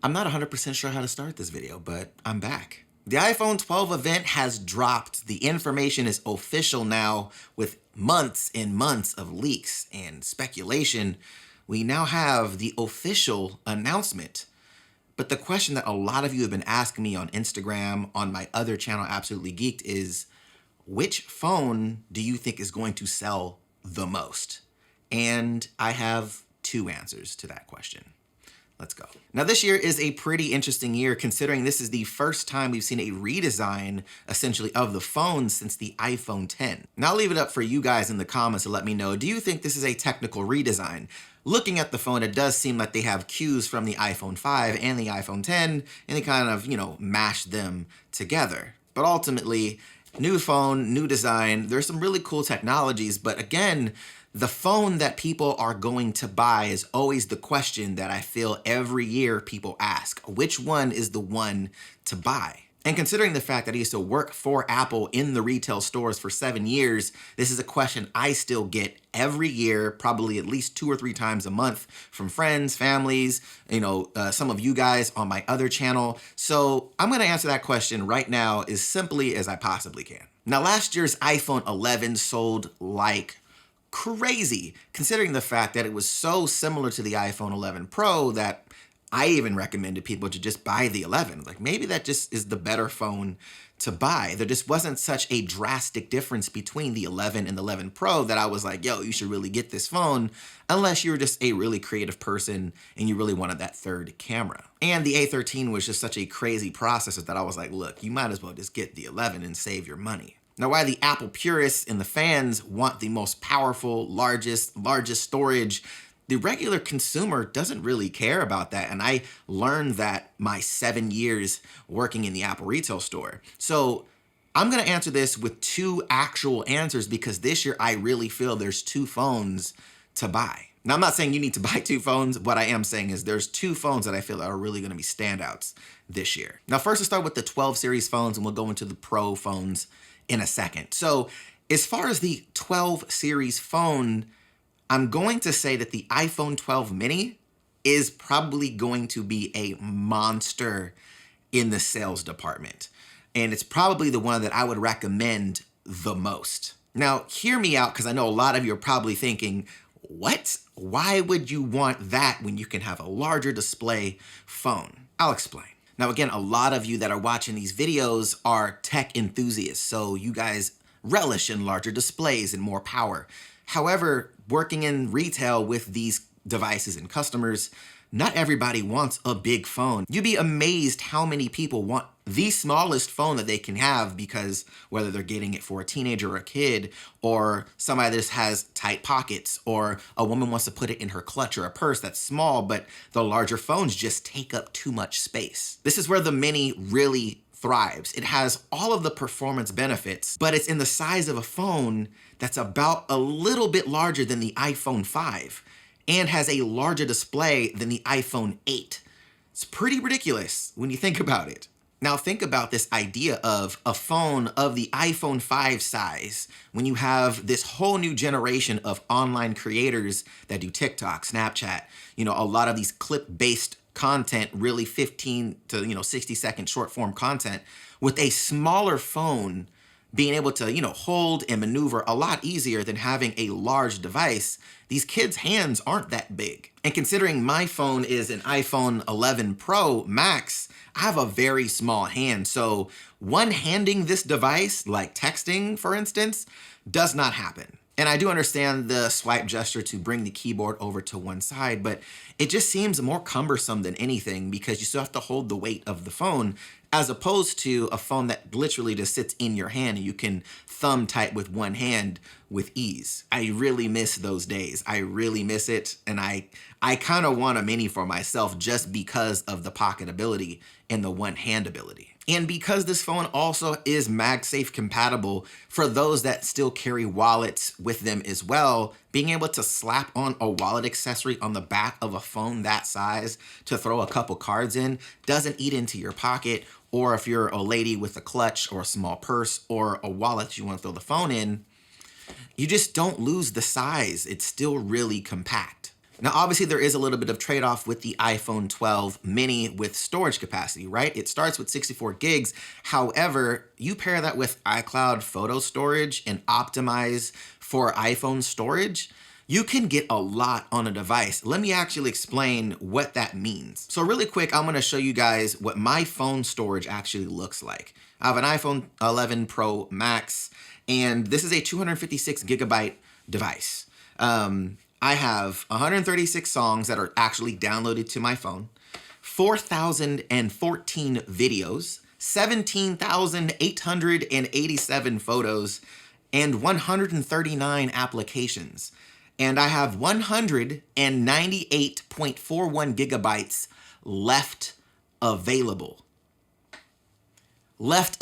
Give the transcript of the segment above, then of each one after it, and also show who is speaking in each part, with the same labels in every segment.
Speaker 1: I'm not 100% sure how to start this video, but I'm back. The iPhone 12 event has dropped. The information is official now with months and months of leaks and speculation. We now have the official announcement. But the question that a lot of you have been asking me on Instagram, on my other channel, Absolutely Geeked, is which phone do you think is going to sell the most? And I have two answers to that question. Let's go. Now, this year is a pretty interesting year considering this is the first time we've seen a redesign, essentially, of the phone since the iPhone 10. Now, I'll leave it up for you guys in the comments to let me know, do you think this is a technical redesign? Looking at the phone, it does seem like they have cues from the iPhone 5 and the iPhone 10, and they kind of, mash them together. But ultimately, new phone, new design, there's some really cool technologies, but again, the phone that people are going to buy is always the question that I feel every year people ask. Which one is the one to buy? And considering the fact that I used to work for Apple in the retail stores for 7 years, this is a question I still get every year, probably at least 2 or 3 times a month from friends, families, some of you guys on my other channel. So I'm gonna answer that question right now as simply as I possibly can. Now, last year's iPhone 11 sold like crazy, considering the fact that it was so similar to the iPhone 11 Pro that I even recommended people to just buy the 11. Like, maybe that just is the better phone to buy. There just wasn't such a drastic difference between the 11 and the 11 Pro that I was like, yo, you should really get this phone, unless you were just a really creative person and you really wanted that third camera. And the A13 was just such a crazy processor that I was like, look, you might as well just get the 11 and save your money. Now, why the Apple purists and the fans want the most powerful, largest storage, the regular consumer doesn't really care about that. And I learned that my 7 years working in the Apple retail store. So I'm gonna answer this with 2 actual answers because this year I really feel there's 2 phones to buy. Now, I'm not saying you need to buy 2 phones. What I am saying is there's 2 phones that I feel are really gonna be standouts this year. Now, first, let's start with the 12 series phones and we'll go into the Pro phones in a second. So as far as the 12 series phone, I'm going to say that the iPhone 12 mini is probably going to be a monster in the sales department. And it's probably the one that I would recommend the most. Now, hear me out, because I know a lot of you are probably thinking, what? Why would you want that when you can have a larger display phone? I'll explain. Now, again, a lot of you that are watching these videos are tech enthusiasts, so you guys relish in larger displays and more power. However, working in retail with these devices and customers, not everybody wants a big phone. You'd be amazed how many people want the smallest phone that they can have because whether they're getting it for a teenager or a kid, or somebody that just has tight pockets, or a woman wants to put it in her clutch or a purse that's small, but the larger phones just take up too much space. This is where the Mini really thrives. It has all of the performance benefits, but it's in the size of a phone that's about a little bit larger than the iPhone 5 and has a larger display than the iPhone 8. It's pretty ridiculous when you think about it. Now think about this idea of a phone of the iPhone 5 size when you have this whole new generation of online creators that do TikTok, Snapchat, a lot of these clip-based content, really 15 to 60-second short form content, with a smaller phone being able to hold and maneuver a lot easier than having a large device. These kids' hands aren't that big. And considering my phone is an iPhone 11 Pro Max, I have a very small hand. So one-handing this device, like texting, for instance, does not happen. And I do understand the swipe gesture to bring the keyboard over to one side, but it just seems more cumbersome than anything because you still have to hold the weight of the phone as opposed to a phone that literally just sits in your hand and you can thumb type with one hand with ease. I really miss those days. I really miss it. And I kind of want a Mini for myself just because of the pocket ability and the one hand ability. And because this phone also is MagSafe compatible, for those that still carry wallets with them as well, being able to slap on a wallet accessory on the back of a phone that size to throw a couple cards in doesn't eat into your pocket. Or if you're a lady with a clutch or a small purse or a wallet that you want to throw the phone in, you just don't lose the size. It's still really compact. Now, obviously, there is a little bit of trade-off with the iPhone 12 mini with storage capacity, right? It starts with 64 gigs. However, you pair that with iCloud photo storage and optimize for iPhone storage, you can get a lot on a device. Let me actually explain what that means. So really quick, I'm gonna show you guys what my phone storage actually looks like. I have an iPhone 11 Pro Max, and this is a 256 gigabyte device. I have 136 songs that are actually downloaded to my phone, 4,014 videos, 17,887 photos, and 139 applications. And I have 198.41 gigabytes left available. With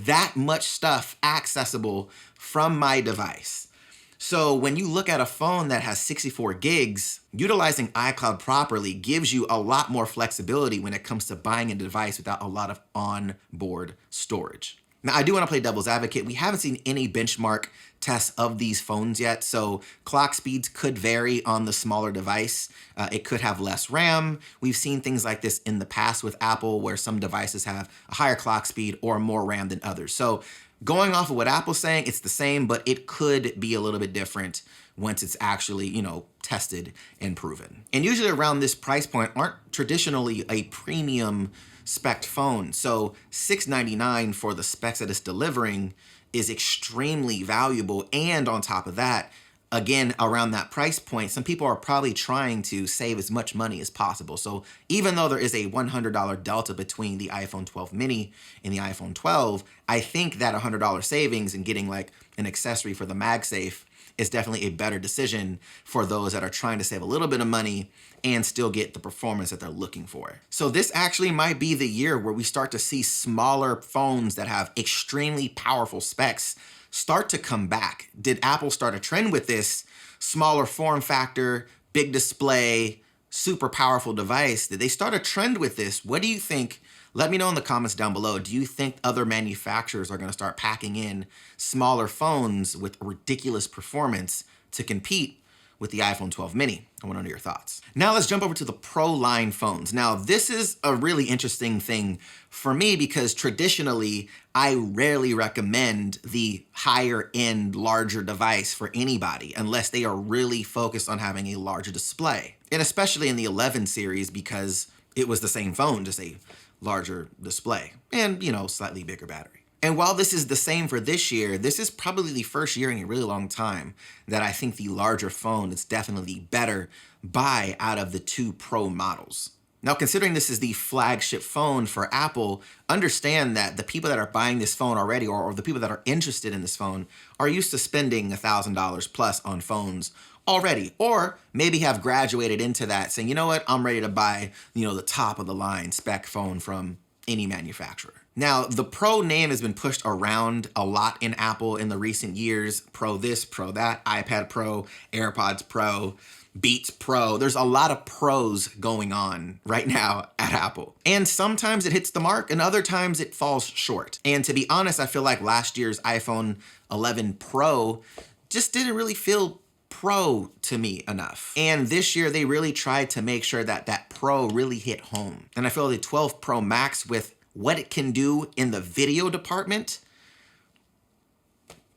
Speaker 1: that much stuff accessible from my device. So when you look at a phone that has 64 gigs, utilizing iCloud properly gives you a lot more flexibility when it comes to buying a device without a lot of onboard storage. Now, I do want to play devil's advocate. We haven't seen any benchmark tests of these phones yet, so clock speeds could vary on the smaller device. It could have less RAM. We've seen things like this in the past with Apple, where some devices have a higher clock speed or more RAM than others. So going off of what Apple's saying, it's the same, but it could be a little bit different once it's actually, tested and proven. And usually around this price point aren't traditionally a premium spec phone. So $699 for the specs that it's delivering is extremely valuable. And on top of that, again, around that price point, some people are probably trying to save as much money as possible. So even though there is a $100 delta between the iPhone 12 mini and the iPhone 12, I think that $100 savings and getting like an accessory for the MagSafe is definitely a better decision for those that are trying to save a little bit of money and still get the performance that they're looking for. So this actually might be the year where we start to see smaller phones that have extremely powerful specs start to come back. Did Apple start a trend with this? Smaller form factor, big display, super powerful device. Did they start a trend with this? What do you think? Let me know in the comments down below. Do you think other manufacturers are going to start packing in smaller phones with ridiculous performance to compete with the iPhone 12 mini? I want to know your thoughts. Now let's jump over to the Pro line phones. Now this is a really interesting thing for me because traditionally I rarely recommend the higher end, larger device for anybody unless they are really focused on having a larger display. And especially in the 11 series because it was the same phone, just a larger display and, slightly bigger battery. And while this is the same for this year, this is probably the first year in a really long time that I think the larger phone is definitely better buy out of the two Pro models. Now, considering this is the flagship phone for Apple, understand that the people that are buying this phone already or the people that are interested in this phone are used to spending $1,000 plus on phones already, or maybe have graduated into that saying, you know what, I'm ready to buy, the top of the line spec phone from any manufacturer. Now, the Pro name has been pushed around a lot in Apple in the recent years. Pro this, Pro that, iPad Pro, AirPods Pro, Beats Pro. There's a lot of pros going on right now at Apple. And sometimes it hits the mark and other times it falls short. And to be honest, I feel like last year's iPhone 11 Pro just didn't really feel Pro to me enough. And this year they really tried to make sure that that Pro really hit home. And I feel the 12 Pro Max with what it can do in the video department,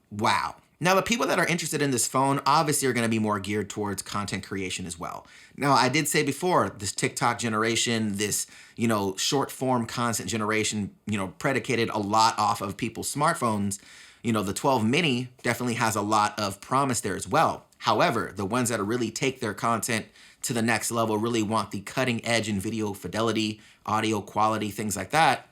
Speaker 1: wow. Now, the people that are interested in this phone obviously are going to be more geared towards content creation as well. Now, I did say before, this TikTok generation, this, short form content generation, predicated a lot off of people's smartphones. The 12 mini definitely has a lot of promise there as well. However, the ones that really take their content to the next level, really want the cutting edge in video fidelity, audio quality, things like that.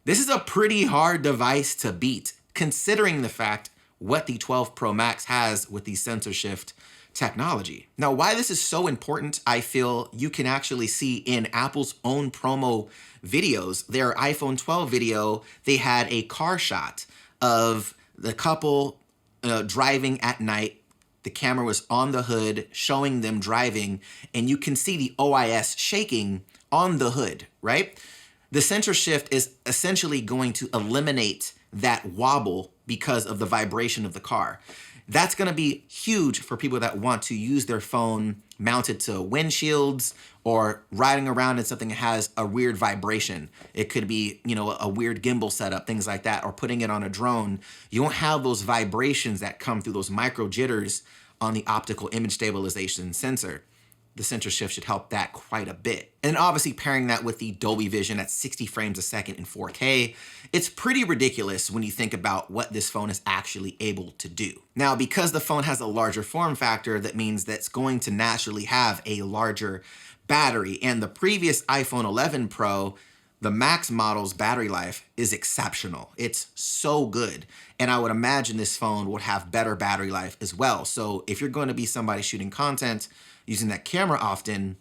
Speaker 1: This is a pretty hard device to beat, considering the fact what the 12 Pro Max has with the sensor shift technology. Now, why this is so important, I feel you can actually see in Apple's own promo videos. Their iPhone 12 video, they had a car shot of the couple driving at night. The camera was on the hood showing them driving, and you can see the OIS shaking on the hood, right? The sensor shift is essentially going to eliminate that wobble because of the vibration of the car. That's gonna be huge for people that want to use their phone mounted to windshields or riding around in something that has a weird vibration. It could be, a weird gimbal setup, things like that, or putting it on a drone. You won't have those vibrations that come through those micro jitters on the optical image stabilization sensor. The sensor shift should help that quite a bit. And obviously pairing that with the Dolby Vision at 60 frames a second in 4K, it's pretty ridiculous when you think about what this phone is actually able to do. Now, because the phone has a larger form factor, that means that it's going to naturally have a larger battery. And the previous iPhone 11 Pro, the Max model's battery life is exceptional. It's so good. And I would imagine this phone would have better battery life as well. So if you're going to be somebody shooting content, using that camera often,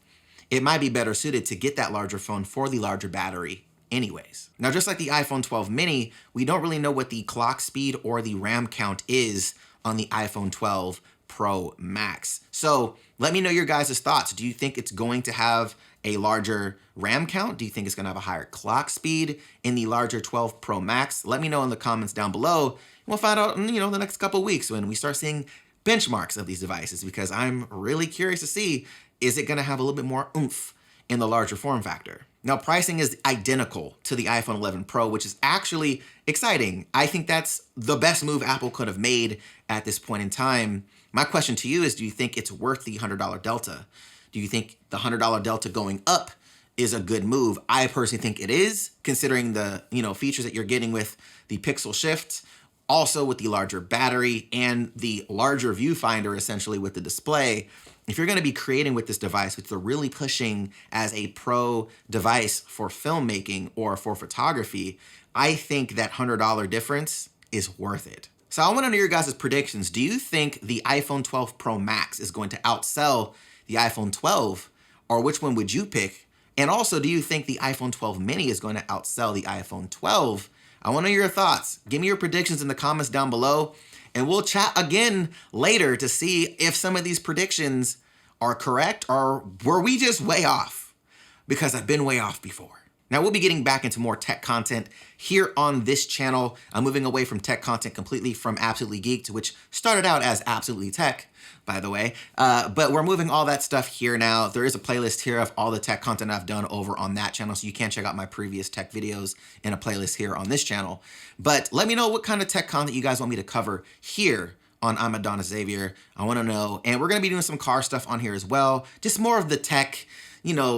Speaker 1: it might be better suited to get that larger phone for the larger battery anyways. Now, just like the iPhone 12 mini, we don't really know what the clock speed or the RAM count is on the iPhone 12 Pro Max. So let me know your guys' thoughts. Do you think it's going to have a larger RAM count? Do you think it's going to have a higher clock speed in the larger 12 Pro Max? Let me know in the comments down below. We'll find out in, the next couple of weeks when we start seeing benchmarks of these devices, because I'm really curious to see, is it going to have a little bit more oomph in the larger form factor? Now, pricing is identical to the iPhone 11 Pro, which is actually exciting. I think that's the best move Apple could have made at this point in time. My question to you is, do you think it's worth the $100 delta? Do you think the $100 delta going up is a good move? I personally think it is, considering the features that you're getting with the Pixel Shift, also with the larger battery and the larger viewfinder, essentially with the display. If you're going to be creating with this device, which they're really pushing as a pro device for filmmaking or for photography, I think that $100 difference is worth it. So I want to know your guys' predictions. Do you think the iPhone 12 Pro Max is going to outsell the iPhone 12, or which one would you pick? And also, do you think the iPhone 12 mini is going to outsell the iPhone 12? I want to know your thoughts. Give me your predictions in the comments down below, and we'll chat again later to see if some of these predictions are correct or were we just way off? Because I've been way off before. Now, we'll be getting back into more tech content here on this channel. I'm moving away from tech content completely from Absolutely Geeked, which started out as Absolutely Tech, by the way. But we're moving all that stuff here now. There is a playlist here of all the tech content I've done over on that channel, so you can check out my previous tech videos in a playlist here on this channel. But let me know what kind of tech content you guys want me to cover here on I'm Adonis Xavier. I want to know. And we're going to be doing some car stuff on here as well. Just more of the tech,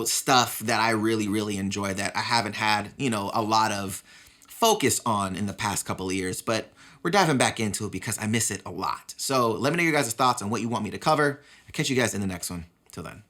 Speaker 1: stuff that I really, really enjoy that I haven't had, a lot of focus on in the past couple of years. But we're diving back into it because I miss it a lot. So let me know your guys' thoughts on what you want me to cover. I'll catch you guys in the next one. Till then.